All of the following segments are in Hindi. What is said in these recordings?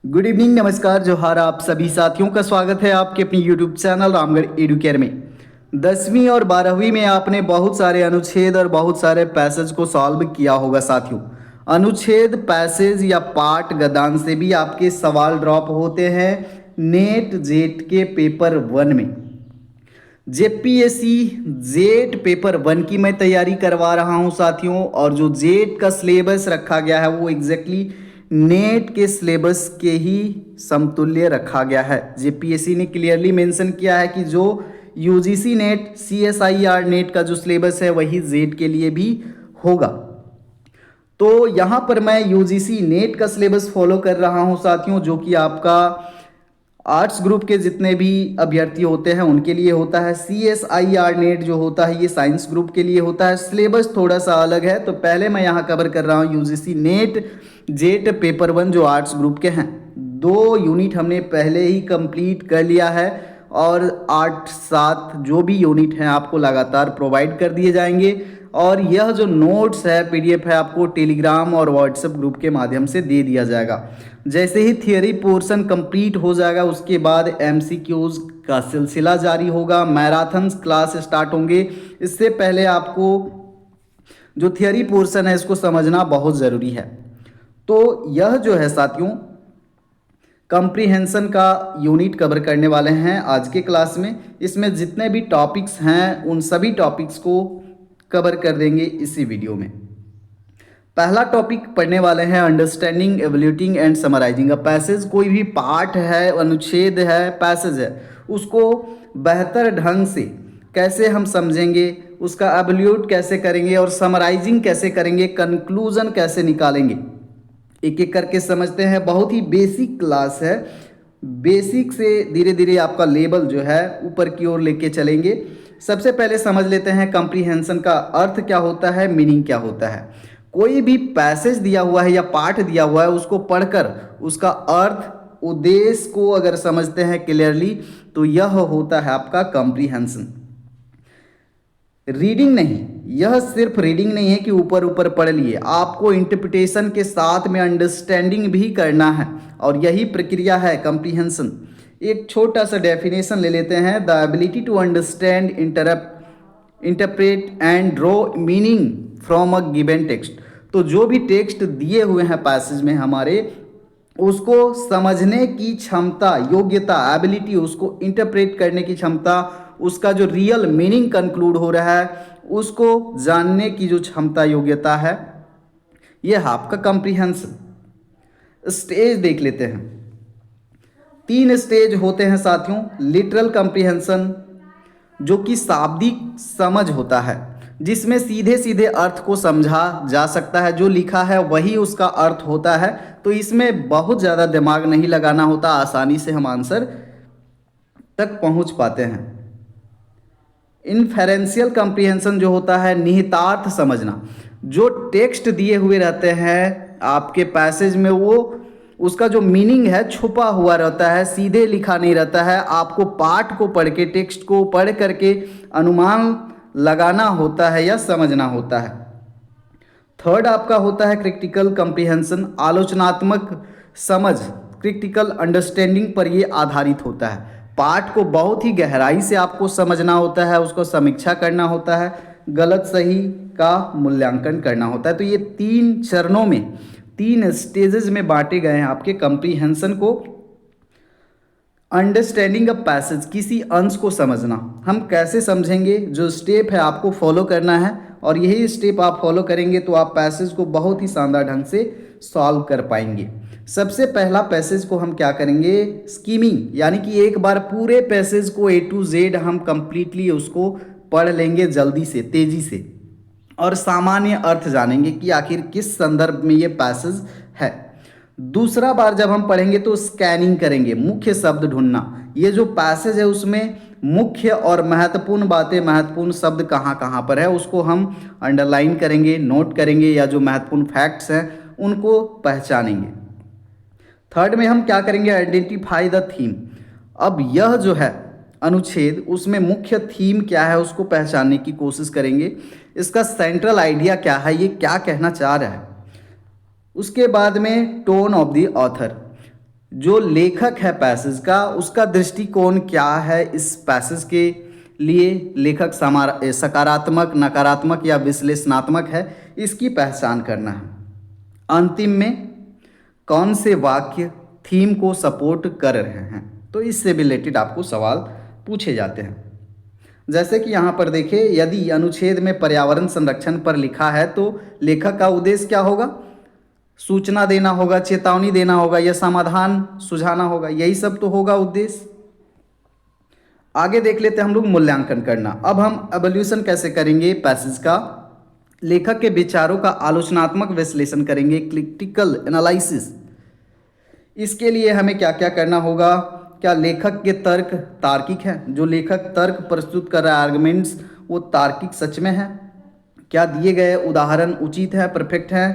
गुड इवनिंग, नमस्कार, जोहार। आप सभी साथियों का स्वागत है आपके अपनी यूट्यूब चैनल रामगढ़ एडुकेयर में। 10वीं और 12वीं में आपने बहुत सारे अनुच्छेद और बहुत सारे पैसेज को सॉल्व किया होगा साथियों। अनुच्छेद, पैसेज या पाठ गद्यांश से भी आपके सवाल ड्रॉप होते हैं नेट जेट के पेपर 1 में। जेपीएससी जेट पेपर 1 की मैं तैयारी करवा रहा हूं साथियों, और जो जेट का सिलेबस रखा गया है वो एग्जैक्टली नेट के सिलेबस के ही समतुल्य रखा गया है। जेपीएससी ने क्लियरली मेंशन किया है कि जो यूजीसी नेट, सीएसआईआर नेट का जो सिलेबस है वही जेट के लिए भी होगा। तो यहाँ पर मैं यूजीसी नेट का सिलेबस फॉलो कर रहा हूँ साथियों, जो कि आपका आर्ट्स ग्रुप के जितने भी अभ्यर्थी होते हैं उनके लिए होता है। सीएसआईआर नेट जो होता है ये साइंस ग्रुप के लिए होता है। सिलेबस थोड़ा सा अलग है, तो पहले मैं यहाँ कवर कर रहा हूँ यूजीसी नेट जेट पेपर 1 जो आर्ट्स ग्रुप के हैं। 2 यूनिट हमने पहले ही कंप्लीट कर लिया है और 8-7 जो भी यूनिट हैं आपको लगातार प्रोवाइड कर दिए जाएंगे। और यह जो नोट्स है, पीडीएफ है, आपको टेलीग्राम और व्हाट्सएप ग्रुप के माध्यम से दे दिया जाएगा। जैसे ही थियरी पोर्शन कंप्लीट हो जाएगा उसके बाद एमसीक्यूज का सिलसिला जारी होगा, मैराथन क्लास स्टार्ट होंगे। इससे पहले आपको जो थियरी पोर्शन है इसको समझना बहुत ज़रूरी है। तो यह जो है साथियों कंप्रीहेंशन का यूनिट कवर करने वाले हैं आज के क्लास में। इसमें जितने भी टॉपिक्स हैं उन सभी टॉपिक्स को कवर कर देंगे इसी वीडियो में। पहला टॉपिक पढ़ने वाले हैं understanding, evaluating and summarising a passage. कोई भी पाठ है, अनुच्छेद है, पैसेज है, उसको बेहतर ढंग से कैसे हम समझेंगे, उसका एवल्यूट कैसे करेंगे और समराइजिंग कैसे करेंगे, कंक्लूजन कैसे निकालेंगे, एक एक करके समझते हैं। बहुत ही बेसिक क्लास है। बेसिक से धीरे धीरे आपका लेवल जो है ऊपर की ओर लेके चलेंगे। सबसे पहले समझ लेते हैं कंप्रीहेंशन का अर्थ क्या होता है, मीनिंग क्या होता है। कोई भी पैसेज दिया हुआ है या पाठ दिया हुआ है उसको पढ़कर उसका अर्थ, उद्देश्य को अगर समझते हैं क्लियरली तो यह होता है आपका कंप्रीहेंशन। रीडिंग नहीं, यह सिर्फ रीडिंग नहीं है कि ऊपर ऊपर पढ़ लिए, आपको इंटरप्रिटेशन के साथ में अंडरस्टैंडिंग भी करना है और यही प्रक्रिया है कंप्रीहेंशन। एक छोटा सा डेफिनेशन ले लेते हैं, the ability to understand, interpret and draw meaning from a given text. तो जो भी टेक्स्ट दिए हुए हैं पैसेज में हमारे, उसको समझने की क्षमता, योग्यता, एबिलिटी, उसको इंटरप्रेट करने की क्षमता, उसका जो रियल मीनिंग कंक्लूड हो रहा है उसको जानने की जो क्षमता, योग्यता है, यह है आपका कंप्रीहेंशन। स्टेज देख लेते हैं। 3 स्टेज होते हैं साथियों। लिटरल कंप्रीहेंशन जो कि शाब्दिक समझ होता है, जिसमें सीधे सीधे अर्थ को समझा जा सकता है, जो लिखा है वही उसका अर्थ होता है। तो इसमें बहुत ज़्यादा दिमाग नहीं लगाना होता, आसानी से हम आंसर तक पहुंच पाते हैं। इन्फेरेंशियल कंप्रीहेंशन जो होता है, निहितार्थ समझना। जो टेक्स्ट दिए हुए रहते हैं आपके पैसेज में, वो उसका जो मीनिंग है छुपा हुआ रहता है, सीधे लिखा नहीं रहता है। आपको पाठ को पढ़ के, टेक्स्ट को पढ़ करके अनुमान लगाना होता है या समझना होता है। थर्ड आपका होता है क्रिटिकल कंप्रीहेंशन, आलोचनात्मक समझ, क्रिटिकल अंडरस्टैंडिंग पर ये आधारित होता है। पाठ को बहुत ही गहराई से आपको समझना होता है, उसको समीक्षा करना होता है, गलत सही का मूल्यांकन करना होता है। तो ये 3 चरणों में, 3 स्टेजेस में बांटे गए हैं आपके कंप्रीहेंशन को। अंडरस्टैंडिंग अ पैसेज, किसी अंश को समझना। हम कैसे समझेंगे, जो स्टेप है आपको फॉलो करना है और यही स्टेप आप फॉलो करेंगे तो आप पैसेज को बहुत ही शानदार ढंग से सॉल्व कर पाएंगे। सबसे पहला पैसेज को हम क्या करेंगे, स्कीमिंग, यानी कि एक बार पूरे पैसेज को A to Z हम कंप्लीटली उसको पढ़ लेंगे जल्दी से, तेजी से, और सामान्य अर्थ जानेंगे कि आखिर किस संदर्भ में ये पैसेज है। दूसरा बार जब हम पढ़ेंगे तो स्कैनिंग करेंगे, मुख्य शब्द ढूंढना। ये जो पैसेज है उसमें मुख्य और महत्वपूर्ण बातें, महत्वपूर्ण शब्द कहाँ कहाँ पर है उसको हम अंडरलाइन करेंगे, नोट करेंगे, या जो महत्वपूर्ण फैक्ट्स हैं उनको पहचानेंगे। थर्ड में हम क्या करेंगे, आइडेंटिफाई द थीम। अब यह जो है अनुच्छेद, उसमें मुख्य थीम क्या है उसको पहचानने की कोशिश करेंगे। इसका सेंट्रल आइडिया क्या है, ये क्या कहना चाह रहा है। उसके बाद में टोन ऑफ द ऑथर, जो लेखक है पैसेज का, उसका दृष्टिकोण क्या है इस पैसेज के लिए, लेखक सकारात्मक, नकारात्मक या विश्लेषणात्मक है, इसकी पहचान करना है। अंतिम में कौन से वाक्य थीम को सपोर्ट कर रहे हैं, तो इससे रिलेटेड आपको सवाल पूछे जाते हैं। जैसे कि यहाँ पर देखिए, यदि अनुच्छेद में पर्यावरण संरक्षण पर लिखा है तो लेखक का उद्देश्य क्या होगा? सूचना देना होगा, चेतावनी देना होगा या समाधान सुझाना होगा, यही सब तो होगा उद्देश्य। आगे देख लेते हैं हम लोग मूल्यांकन करना। अब हम एवोल्यूशन कैसे करेंगे पैसेज का, लेखक के विचारों का आलोचनात्मक विश्लेषण करेंगे, क्रिटिकल एनालिसिस। इसके लिए हमें क्या क्या करना होगा? क्या लेखक के तर्क तार्किक हैं? जो लेखक तर्क प्रस्तुत कर रहा है, आर्गुमेंट्स, वो तार्किक सच में है? क्या दिए गए उदाहरण उचित है, परफेक्ट है?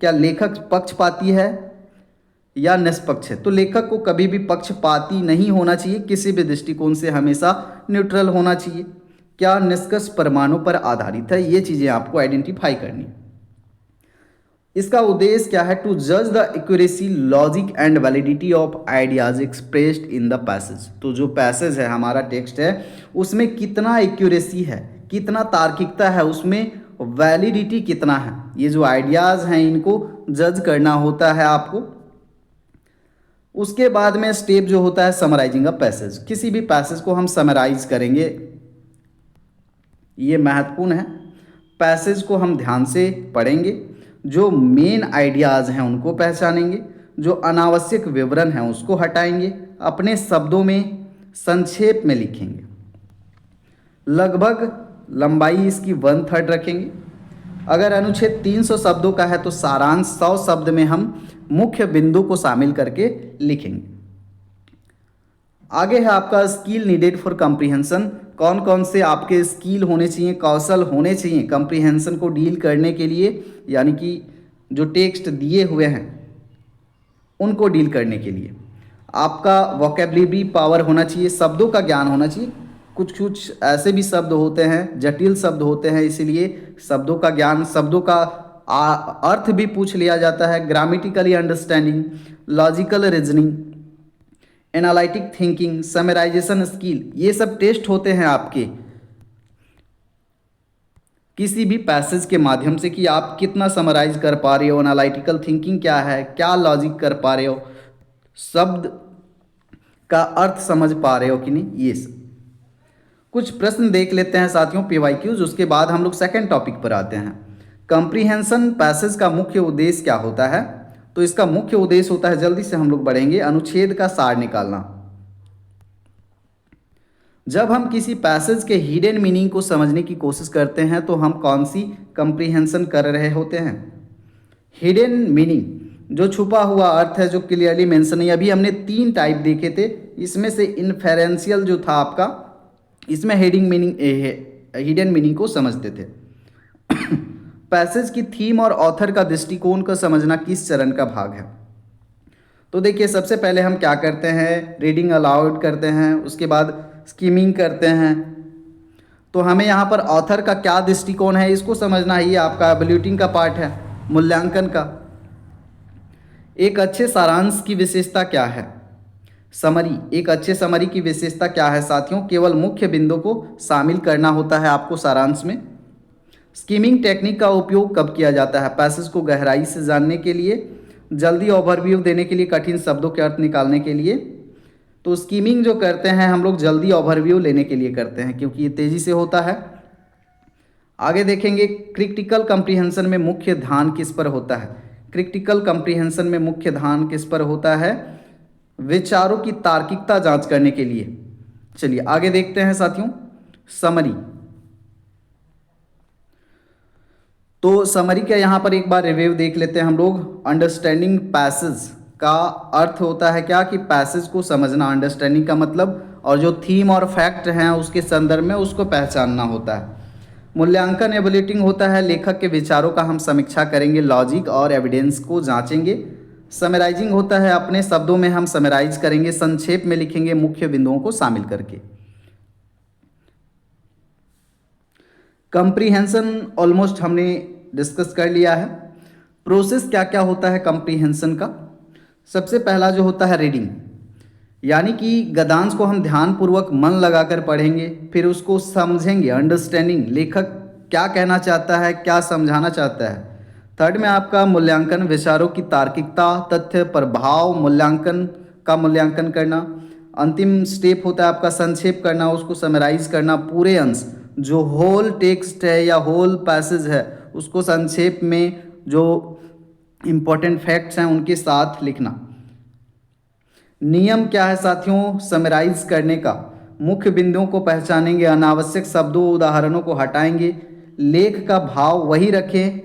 क्या लेखक पक्षपाती है या निष्पक्ष है? तो लेखक को कभी भी पक्षपाती नहीं होना चाहिए, किसी भी दृष्टिकोण से हमेशा न्यूट्रल होना चाहिए। क्या निष्कर्ष प्रमाणों पर आधारित है? ये चीज़ें आपको आइडेंटिफाई करनी है। इसका उद्देश्य क्या है? टू जज the accuracy, logic and validity of ideas expressed in the passage. तो जो पैसेज है, हमारा टेक्स्ट है, उसमें कितना एक्यूरेसी है, कितना तार्किकता है, उसमें वैलिडिटी कितना है, ये जो आइडियाज़ हैं इनको जज करना होता है आपको। उसके बाद में स्टेप जो होता है समराइजिंग अ पैसेज। किसी भी पैसेज को हम समराइज करेंगे, ये महत्वपूर्ण है। पैसेज को हम ध्यान से पढ़ेंगे, जो मेन आइडियाज़ हैं उनको पहचानेंगे, जो अनावश्यक विवरण हैं उसको हटाएंगे, अपने शब्दों में संक्षेप में लिखेंगे। लगभग लंबाई इसकी 1/3 रखेंगे। अगर अनुच्छेद 300 शब्दों का है तो सारांश 100 शब्द में हम मुख्य बिंदु को शामिल करके लिखेंगे। आगे है आपका स्किल नीडेड फॉर कॉम्प्रिहेंशन। कौन कौन से आपके स्किल होने चाहिए, कौशल होने चाहिए कॉम्प्रिहेंशन को डील करने के लिए, यानी कि जो टेक्स्ट दिए हुए हैं उनको डील करने के लिए। आपका वोकेबलरी पावर होना चाहिए, शब्दों का ज्ञान होना चाहिए। कुछ कुछ ऐसे भी शब्द होते हैं, जटिल शब्द होते हैं, इसीलिए शब्दों का ज्ञान, शब्दों का अर्थ भी पूछ लिया जाता है। Grammatically understanding, logical reasoning, analytic thinking, summarization skill, ये सब टेस्ट होते हैं आपके किसी भी पैसेज के माध्यम से कि आप कितना समराइज कर पा रहे हो, एनालिटिकल थिंकिंग क्या है, क्या लॉजिक कर पा रहे हो, शब्द का अर्थ समझ पा रहे हो कि नहीं, ये सब। कुछ प्रश्न देख लेते हैं साथियों, PYQs, उसके बाद हम लोग सेकंड टॉपिक पर आते हैं। कंप्रीहेंशन पैसेज का मुख्य उद्देश्य क्या होता है? तो इसका मुख्य उद्देश्य होता है, जल्दी से हम लोग बढ़ेंगे, अनुच्छेद का सार निकालना। जब हम किसी पैसेज के हिडन मीनिंग को समझने की कोशिश करते हैं तो हम कौन सी कंप्रीहेंशन कर रहे होते हैं? हिडन मीनिंग, जो छुपा हुआ अर्थ है, जो क्लियरली मेंशन नहीं। अभी हमने 3 टाइप देखे थे, इसमें से इन्फेरेंशियल जो था आपका, इसमें हेडिंग मीनिंग, हिडन मीनिंग को समझते थे। पैसेज की थीम और ऑथर का दृष्टिकोण को समझना किस चरण का भाग है? तो देखिए, सबसे पहले हम क्या करते हैं, रीडिंग अलाउड करते हैं, उसके बाद स्कीमिंग करते हैं। तो हमें यहाँ पर ऑथर का क्या दृष्टिकोण है इसको समझना ही आपका एवल्यूटिंग का पार्ट है, मूल्यांकन का। एक अच्छे सारांश की विशेषता क्या है? समरी, एक अच्छे समरी की विशेषता क्या है साथियों? केवल मुख्य बिंदु को शामिल करना होता है आपको सारांश में। स्कीमिंग टेक्निक का उपयोग कब किया जाता है? पैसेज को गहराई से जानने के लिए, जल्दी ओवरव्यू देने के लिए, कठिन शब्दों के अर्थ निकालने के लिए। तो स्कीमिंग जो करते हैं हम लोग जल्दी ओवरव्यू लेने के लिए करते हैं, क्योंकि ये तेज़ी से होता है। आगे देखेंगे, क्रिटिकल कंप्रीहेंशन में मुख्य ध्यान किस पर होता है? क्रिटिकल कंप्रीहेंशन में मुख्य ध्यान किस पर होता है? विचारों की तार्किकता जांच करने के लिए। चलिए आगे देखते हैं साथियों, समरी। तो समरी का यहाँ पर एक बार रिव्यू देख लेते हैं हम लोग। अंडरस्टैंडिंग पैसेज का अर्थ होता है क्या कि पैसेज को समझना, अंडरस्टैंडिंग का मतलब, और जो थीम और फैक्ट हैं उसके संदर्भ में उसको पहचानना होता है। मूल्यांकन एवल्यूटिंग होता है, लेखक के विचारों का हम समीक्षा करेंगे, लॉजिक और एविडेंस को जांचेंगे। समराइजिंग होता है, अपने शब्दों में हम समराइज करेंगे, संक्षेप में लिखेंगे मुख्य बिंदुओं को शामिल करके। कंप्रीहेंशन ऑलमोस्ट हमने डिस्कस कर लिया है। प्रोसेस क्या क्या होता है कंप्रीहेंशन का? सबसे पहला जो होता है रीडिंग, यानी कि गद्यांश को हम ध्यानपूर्वक मन लगाकर पढ़ेंगे, फिर उसको समझेंगे, अंडरस्टैंडिंग, लेखक क्या कहना चाहता है, क्या समझाना चाहता है। थर्ड में आपका मूल्यांकन, विचारों की तार्किकता, तथ्य, प्रभाव, मूल्यांकन का मूल्यांकन करना। अंतिम स्टेप होता है आपका संक्षेप करना, उसको समराइज करना, पूरे अंश जो होल टेक्स्ट है या होल पैसेज है उसको संक्षेप में जो इम्पोर्टेंट फैक्ट्स हैं उनके साथ लिखना। नियम क्या है साथियों समराइज करने का? मुख्य बिंदुओं को पहचानेंगे, अनावश्यक शब्दों उदाहरणों को हटाएंगे, लेख का भाव वही रखें,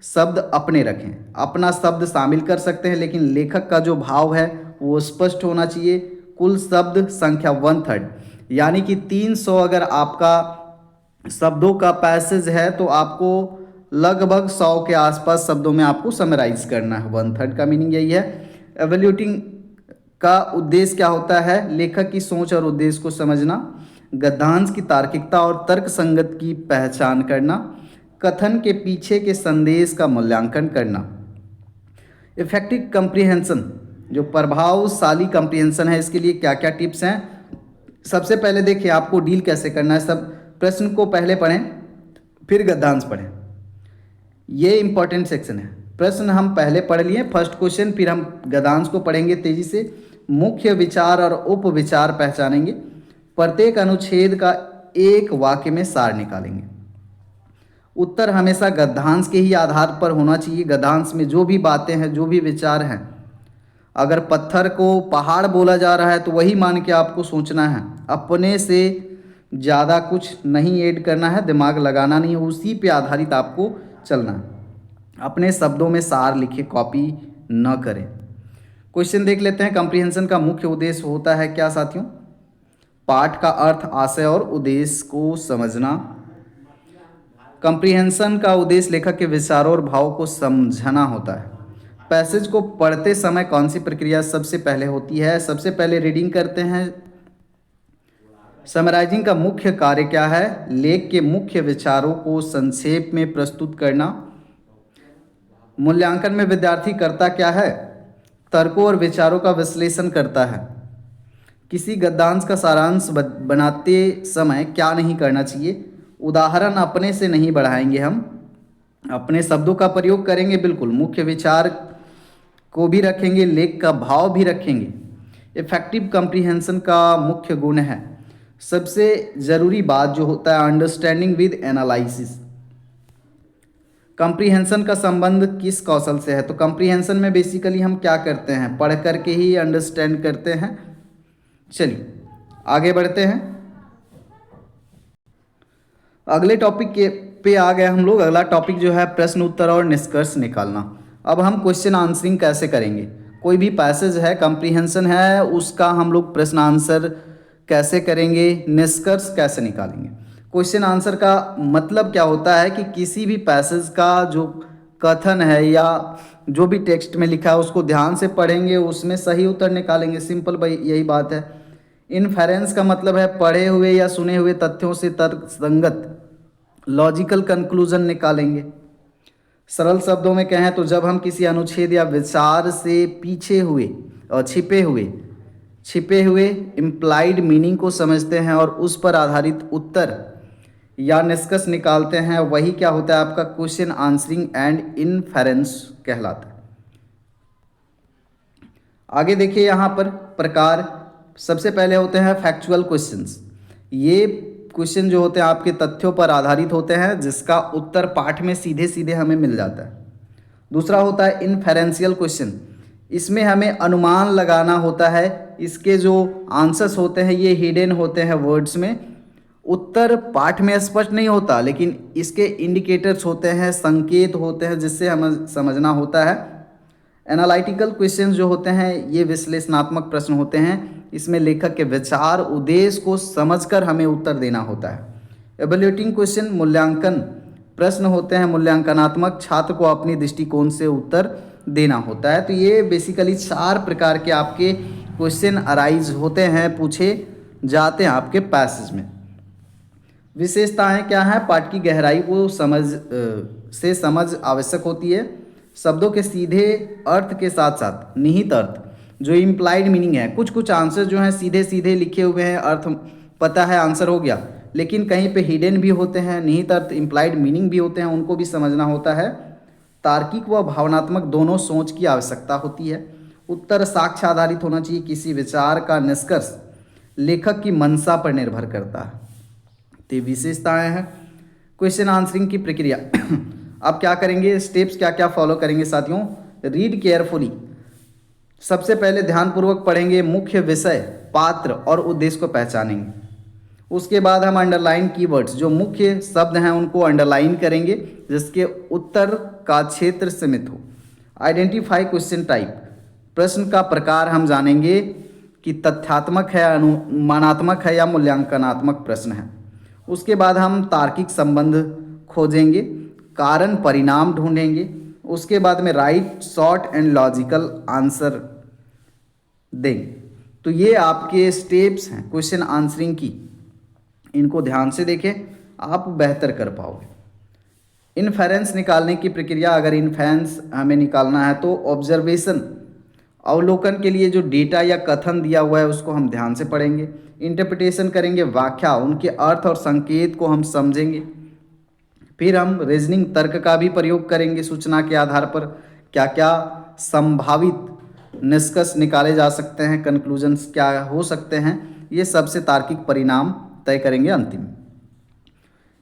शब्द अपने रखें। अपना शब्द शामिल कर सकते हैं लेकिन लेखक का जो भाव है वो स्पष्ट होना चाहिए। कुल शब्द संख्या 1/3, यानी कि 300 अगर आपका शब्दों का पैसेज है तो आपको लगभग 100 के आसपास शब्दों में आपको समराइज करना है। 1/3 का मीनिंग यही है। एवेल्यूटिंग का उद्देश्य क्या होता है? लेखक की सोच और उद्देश्य को समझना, गद्यांश की तार्किकता और तर्क संगत की पहचान करना, कथन के पीछे के संदेश का मूल्यांकन करना। इफेक्टिव कंप्रीहेंशन, जो प्रभावशाली कंप्रीहेंशन है, इसके लिए क्या क्या टिप्स हैं? सबसे पहले देखिए आपको डील कैसे करना है। सब प्रश्न को पहले पढ़ें फिर गद्यांश पढ़ें, ये इंपॉर्टेंट सेक्शन है। प्रश्न हम पहले पढ़ लिए फर्स्ट क्वेश्चन, फिर हम गद्यांश को पढ़ेंगे तेजी से। मुख्य विचार और उप विचार पहचानेंगे, प्रत्येक अनुच्छेद का एक वाक्य में सार निकालेंगे। उत्तर हमेशा गद्यांश के ही आधार पर होना चाहिए। गद्यांश में जो भी बातें हैं, जो भी विचार हैं, अगर पत्थर को पहाड़ बोला जा रहा है तो वही मान के आपको सोचना है, अपने से ज़्यादा कुछ नहीं ऐड करना है, दिमाग लगाना नहीं है, उसी पे आधारित आपको चलना है। अपने शब्दों में सार लिखे, कॉपी न करें। क्वेश्चन देख लेते हैं। कंप्रीहेंशन का मुख्य उद्देश्य होता है क्या साथियों? पाठ का अर्थ, आशय और उद्देश्य को समझना। कंप्रीहेंशन का उद्देश्य लेखक के विचारों और भावों को समझना होता है। पैसेज को पढ़ते समय कौन सी प्रक्रिया सबसे पहले होती है? सबसे पहले रीडिंग करते हैं। समराइजिंग का मुख्य कार्य क्या है? लेख के मुख्य विचारों को संक्षेप में प्रस्तुत करना। मूल्यांकन में विद्यार्थी करता क्या है? तर्कों और विचारों का विश्लेषण करता है। किसी गद्यांश का सारांश बनाते समय क्या नहीं करना चाहिए? उदाहरण अपने से नहीं बढ़ाएंगे, हम अपने शब्दों का प्रयोग करेंगे, बिल्कुल मुख्य विचार को भी रखेंगे, लेख का भाव भी रखेंगे। इफेक्टिव कंप्रीहेंशन का मुख्य गुण है, सबसे ज़रूरी बात जो होता है अंडरस्टैंडिंग विद एनालिसिस। कंप्रीहेंशन का संबंध किस कौशल से है? तो कंप्रीहेंशन में बेसिकली हम क्या करते हैं? पढ़ करके ही अंडरस्टैंड करते हैं। चलिए आगे बढ़ते हैं। अगले टॉपिक के पे आ गए हम लोग। अगला टॉपिक जो है प्रश्न उत्तर और निष्कर्ष निकालना। अब हम क्वेश्चन आंसरिंग कैसे करेंगे? कोई भी पैसेज है, कंप्रीहेंशन है, उसका हम लोग प्रश्न आंसर कैसे करेंगे, निष्कर्ष कैसे निकालेंगे? क्वेश्चन आंसर का मतलब क्या होता है कि किसी भी पैसेज का जो कथन है या जो भी टेक्स्ट में लिखा है उसको ध्यान से पढ़ेंगे, उसमें सही उत्तर निकालेंगे। सिंपल भाई यही बात है। इनफेरेंस का मतलब है पढ़े हुए या सुने हुए तथ्यों से तर्कसंगत लॉजिकल कंक्लूजन निकालेंगे। सरल शब्दों में कहें तो जब हम किसी अनुच्छेद या विचार से पीछे हुए और छिपे हुए इम्प्लाइड मीनिंग को समझते हैं और उस पर आधारित उत्तर या निष्कर्ष निकालते हैं, वही क्या होता है आपका क्वेश्चन आंसरिंग एंड इनफेरेंस कहलाता है। आगे देखिए यहाँ पर प्रकार। सबसे पहले होते हैं फैक्चुअल क्वेश्चंस। ये क्वेश्चन जो होते हैं आपके तथ्यों पर आधारित होते हैं जिसका उत्तर पाठ में सीधे सीधे हमें मिल जाता है। दूसरा होता है इनफेरेंशियल क्वेश्चन। इसमें हमें अनुमान लगाना होता है। इसके जो आंसर्स होते हैं ये हिडन होते हैं वर्ड्स में। उत्तर पाठ में स्पष्ट नहीं होता लेकिन इसके इंडिकेटर्स होते हैं, संकेत होते हैं जिससे हमें समझना होता है। एनालिटिकल क्वेश्चन जो होते हैं ये विश्लेषणात्मक प्रश्न होते हैं। इसमें लेखक के विचार उद्देश्य को समझकर हमें उत्तर देना होता है। एवेल्यूटिंग क्वेश्चन मूल्यांकन प्रश्न होते हैं, मूल्यांकनात्मक, छात्र को अपनी दृष्टिकोण से उत्तर देना होता है। तो ये बेसिकली 4 प्रकार के आपके क्वेश्चन अराइज होते हैं, पूछे जाते हैं आपके पैसेज में। विशेषताएं क्या हैं? पाठ की गहराई को समझ आवश्यक होती है। शब्दों के सीधे अर्थ के साथ साथ निहित अर्थ जो इम्प्लाइड मीनिंग है, कुछ कुछ आंसर जो हैं सीधे सीधे लिखे हुए हैं, अर्थ पता है आंसर हो गया, लेकिन कहीं पे हिडन भी होते हैं, निहित अर्थ इम्प्लाइड मीनिंग भी होते हैं, उनको भी समझना होता है। तार्किक व भावनात्मक दोनों सोच की आवश्यकता होती है। उत्तर साक्ष्य आधारित होना चाहिए। किसी विचार का निष्कर्ष लेखक की मंशा पर निर्भर करता है। तो विशेषताएं हैं। क्वेश्चन आंसरिंग की प्रक्रिया आप क्या करेंगे, स्टेप्स क्या क्या फॉलो करेंगे साथियों। रीड केयरफुली, सबसे पहले ध्यानपूर्वक पढ़ेंगे, मुख्य विषय, पात्र और उद्देश्य को पहचानेंगे। उसके बाद हम अंडरलाइन कीवर्ड्स, जो मुख्य शब्द हैं उनको अंडरलाइन करेंगे जिसके उत्तर का क्षेत्र सीमित हो। आइडेंटिफाई क्वेश्चन टाइप, प्रश्न का प्रकार हम जानेंगे कि तथ्यात्मक है, अनुमानात्मक है या मूल्यांकनात्मक प्रश्न है। उसके बाद हम तार्किक संबंध खोजेंगे, कारण परिणाम ढूंढेंगे। उसके बाद में right short and logical answer देंगे। तो ये आपके स्टेप्स हैं क्वेश्चन आंसरिंग की, इनको ध्यान से देखें, आप बेहतर कर पाओगे। इन्फेरेंस निकालने की प्रक्रिया, अगर इन्फेरेंस हमें निकालना है तो ऑब्जर्वेशन, अवलोकन के लिए जो डेटा या कथन दिया हुआ है उसको हम ध्यान से पढ़ेंगे। इंटरप्रिटेशन करेंगे, व्याख्या, उनके अर्थ और संकेत को हम समझेंगे। फिर हम रीजनिंग तर्क का भी प्रयोग करेंगे, सूचना के आधार पर क्या क्या संभावित निष्कर्ष निकाले जा सकते हैं, कंक्लूजन्स क्या हो सकते हैं, ये सबसे तार्किक परिणाम तय करेंगे अंतिम।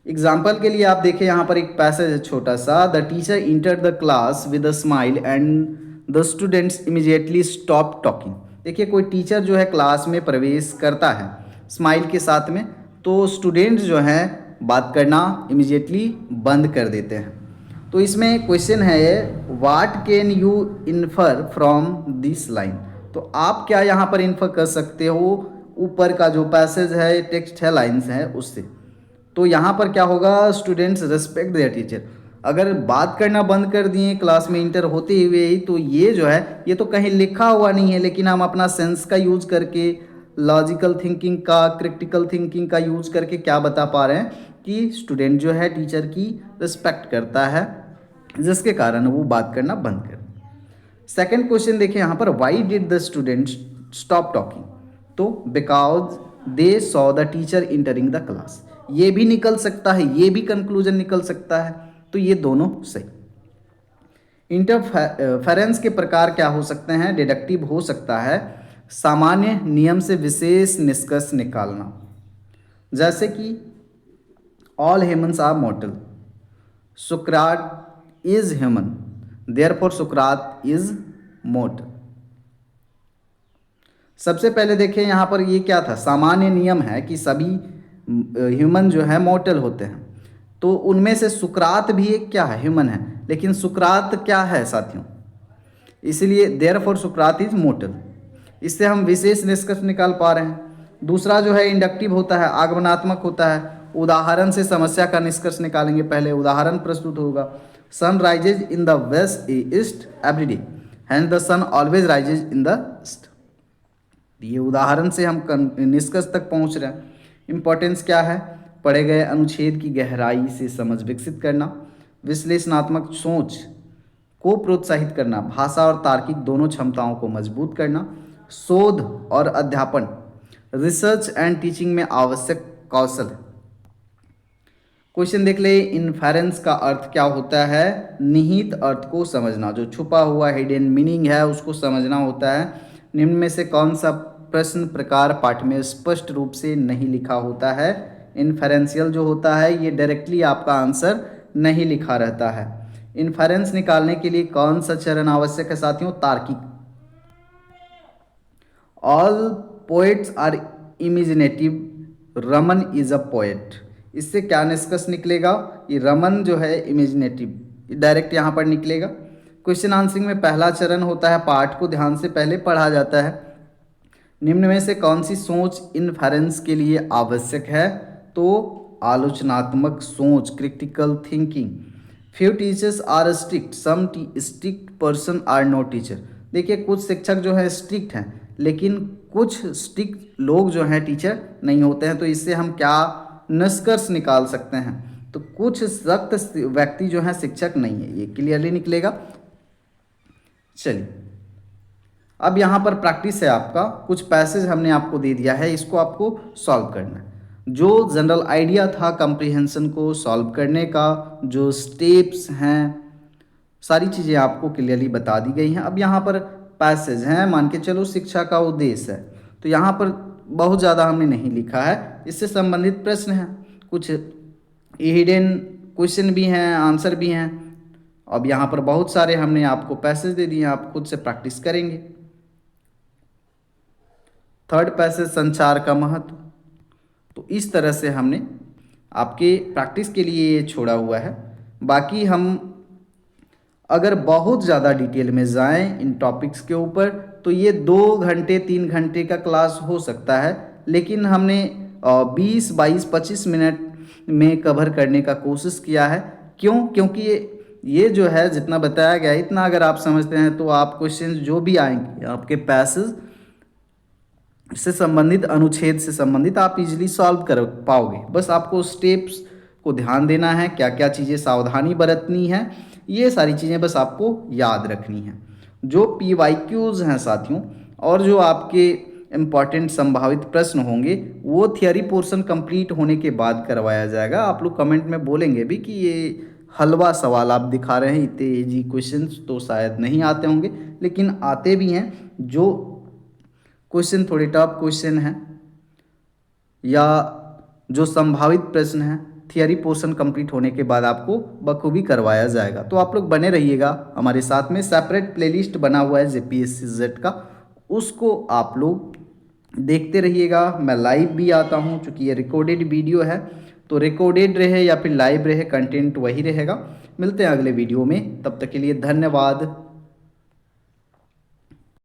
एग्जाम्पल के लिए आप देखें, यहाँ पर एक पैसेज है छोटा सा, the teacher enter the class with a smile and the students immediately stop talking. देखिए कोई टीचर जो है क्लास में प्रवेश करता है स्माइल के साथ में, तो स्टूडेंट जो हैं बात करना इमीडिएटली बंद कर देते हैं। तो इसमें क्वेश्चन है, what can you infer from this line. तो आप क्या यहाँ पर इन्फर कर सकते हो, ऊपर का जो पैसेज है, टेक्स्ट है, लाइन्स है उससे। तो यहाँ पर क्या होगा, स्टूडेंट्स रिस्पेक्ट देयर टीचर। अगर बात करना बंद कर दिए क्लास में इंटर होते हुए ही, तो ये जो है, ये तो कहीं लिखा हुआ नहीं है, लेकिन हम अपना सेंस का यूज करके, लॉजिकल थिंकिंग का, क्रिटिकल थिंकिंग का यूज करके क्या बता पा रहे हैं कि स्टूडेंट जो है टीचर की रिस्पेक्ट करता है, जिसके कारण वो बात करना बंद कर। सेकेंड क्वेश्चन देखिए यहाँ पर, why did the student stop talking. तो because they saw the teacher entering the class. ये भी निकल सकता है, ये भी कंक्लूजन निकल सकता है, तो ये दोनों सही। इंटरफेरेंस के प्रकार क्या हो सकते हैं, डिडक्टिव हो सकता है, सामान्य नियम से विशेष निष्कर्ष निकालना, जैसे कि all humans are मॉर्टल, Sukrat is human, therefore Sukrat is मॉर्टल। सबसे पहले देखें यहाँ पर ये क्या था, सामान्य नियम है कि सभी ह्यूमन जो है मॉर्टल होते हैं, तो उनमें से सुकरात भी एक क्या है, ह्यूमन है, लेकिन सुकरात क्या है साथियों, इसलिए देयरफॉर सुकरात इज मॉर्टल। इससे हम विशेष निष्कर्ष निकाल पा रहे हैं। दूसरा जो है इंडक्टिव होता है, आगमनात्मक होता है, उदाहरण से समस्या का निष्कर्ष निकालेंगे। पहले उदाहरण प्रस्तुत होगा, sun rises in the west east every day, hence the sun always rises in the east. ये उदाहरण से हम निष्कर्ष तक पहुंच रहे हैं। इंपॉर्टेंस क्या है, पढ़े गए अनुच्छेद की गहराई से समझ विकसित करना, विश्लेषणात्मक सोच को प्रोत्साहित करना, भाषा और तार्किक दोनों क्षमताओं को मजबूत करना, शोध और अध्यापन, रिसर्च एंड टीचिंग में आवश्यक कौशल। क्वेश्चन देख ले, इन्फेरेंस का अर्थ क्या होता है, निहित अर्थ को समझना, जो छुपा हुआ हिडन मीनिंग है उसको समझना होता है। निम्न में से कौन सा प्रश्न प्रकार पाठ में स्पष्ट रूप से नहीं लिखा होता है। इन्फेरेंशियल जो होता है ये डायरेक्टली आपका आंसर नहीं लिखा रहता है। इन्फेरेंस निकालने के लिए कौन सा चरण आवश्यक है साथियों, तार्किक। All poets are imaginative, Raman is a poet. इससे क्या निष्कर्ष निकलेगा, ये रमन जो है इमेजिनेटिव, डायरेक्ट यहाँ पर निकलेगा। क्वेश्चन आंसरिंग में पहला चरण होता है, पाठ को ध्यान से पहले पढ़ा जाता है। निम्न में से कौन सी सोच इन्फेरेंस के लिए आवश्यक है, तो आलोचनात्मक सोच, critical thinking. Few teachers are strict, some strict person are no teacher. देखिए कुछ शिक्षक जो है स्ट्रिक्ट हैं, लेकिन कुछ स्ट्रिक्ट लोग जो हैं टीचर नहीं होते हैं। तो इससे हम क्या निष्कर्ष निकाल सकते हैं, तो कुछ सख्त व्यक्ति जो है शिक्षक नहीं है, ये क्लियरली निकलेगा। चलिए अब यहाँ पर प्रैक्टिस है आपका, कुछ पैसेज हमने आपको दे दिया है, इसको आपको सॉल्व करना है। जो जनरल आइडिया था कंप्रीहेंशन को सॉल्व करने का, जो स्टेप्स हैं, सारी चीज़ें आपको क्लियरली बता दी गई हैं। अब यहाँ पर पैसेज हैं, मान के चलो शिक्षा का उद्देश्य है, तो यहाँ पर बहुत ज़्यादा हमने नहीं लिखा है, इससे संबंधित प्रश्न हैं, कुछ हिडन क्वेश्चन भी हैं, आंसर भी हैं। अब यहाँ पर बहुत सारे हमने आपको पैसेज दे दिए हैं, आप खुद से प्रैक्टिस करेंगे। थर्ड पैसेज संचार का महत्व, तो इस तरह से हमने आपके प्रैक्टिस के लिए ये छोड़ा हुआ है। बाकी हम अगर बहुत ज़्यादा डिटेल में जाएं इन टॉपिक्स के ऊपर तो ये 2 घंटे 3 घंटे का क्लास हो सकता है, लेकिन हमने 20, 22, 25 मिनट में कवर करने का कोशिश किया है। क्यों? क्योंकि ये जो है जितना बताया गया इतना अगर आप समझते हैं तो आप क्वेश्चन जो भी आएंगे आपके पैसेज से संबंधित, अनुच्छेद से संबंधित, आप इजीली सॉल्व कर पाओगे। बस आपको स्टेप्स को ध्यान देना है, क्या क्या चीज़ें सावधानी बरतनी है, ये सारी चीज़ें बस आपको याद रखनी है। जो PYQs हैं साथियों, और जो आपके इम्पॉर्टेंट संभावित प्रश्न होंगे वो थियरी पोर्शन कंप्लीट होने के बाद करवाया जाएगा। आप लोग कमेंट में बोलेंगे भी कि ये हलवा सवाल आप दिखा रहे हैं, इतने ईजी क्वेश्चंस तो शायद नहीं आते होंगे, लेकिन आते भी हैं। जो क्वेश्चन थोड़े टफ क्वेश्चन हैं या जो संभावित प्रश्न हैं, थियरी पोर्शन कंप्लीट होने के बाद आपको बखूबी करवाया जाएगा। तो आप लोग बने रहिएगा हमारे साथ में। सेपरेट प्लेलिस्ट बना हुआ है JPSC का, उसको आप लोग देखते रहिएगा। मैं लाइव भी आता हूँ, चूँकि ये रिकॉर्डेड वीडियो है तो रिकॉर्डेड रहे या फिर लाइव रहे, कंटेंट वही रहेगा। मिलते हैं अगले वीडियो में, तब तक के लिए धन्यवाद।